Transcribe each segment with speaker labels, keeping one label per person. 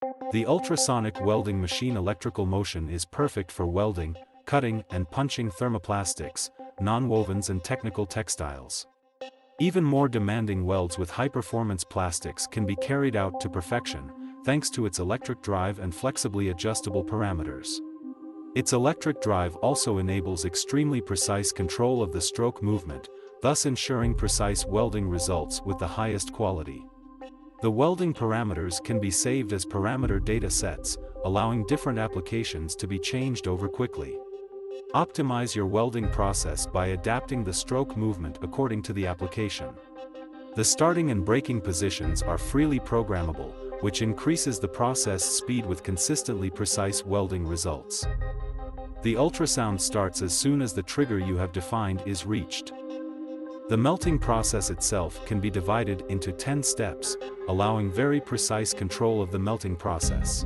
Speaker 1: The ultrasonic welding machine Electrical Motion is perfect for welding, cutting and punching thermoplastics, nonwovens and technical textiles. Even more demanding welds with high-performance plastics can be carried out to perfection, thanks to its electric drive and flexibly adjustable parameters. Its electric drive also enables extremely precise control of the stroke movement, thus ensuring precise welding results with the highest quality. The welding parameters can be saved as parameter data sets, allowing different applications to be changed over quickly. Optimize your welding process by adapting the stroke movement according to the application. The starting and braking positions are freely programmable, which increases the process speed with consistently precise welding results. The ultrasound starts as soon as the trigger you have defined is reached. The melting process itself can be divided into 10 steps, allowing very precise control of the melting process.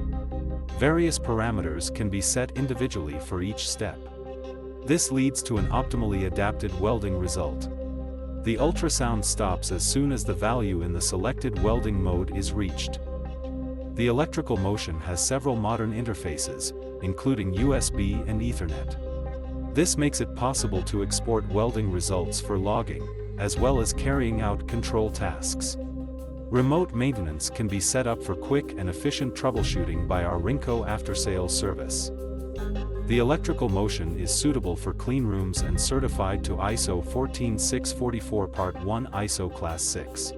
Speaker 1: Various parameters can be set individually for each step. This leads to an optimally adapted welding result. The ultrasound stops as soon as the value in the selected welding mode is reached. The Electrical Motion has several modern interfaces, including USB and Ethernet. This makes it possible to export welding results for logging, as well as carrying out control tasks. Remote maintenance can be set up for quick and efficient troubleshooting by our Rinco after-sales service. The Electrical Motion is suitable for clean rooms and certified to ISO 14644 Part 1 ISO Class 6.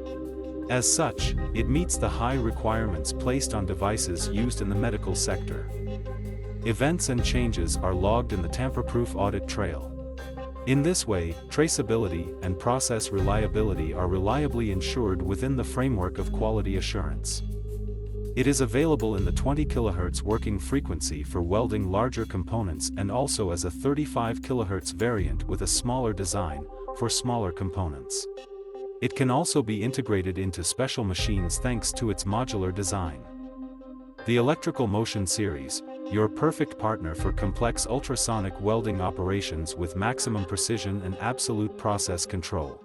Speaker 1: As such, it meets the high requirements placed on devices used in the medical sector. Events and changes are logged in the tamper-proof audit trail. In this way, traceability and process reliability are reliably ensured within the framework of quality assurance. It is available in the 20 kHz working frequency for welding larger components and also as a 35 kHz variant with a smaller design, for smaller components. It can also be integrated into special machines thanks to its modular design. The Electrical Motion series, your perfect partner for complex ultrasonic welding operations with maximum precision and absolute process control.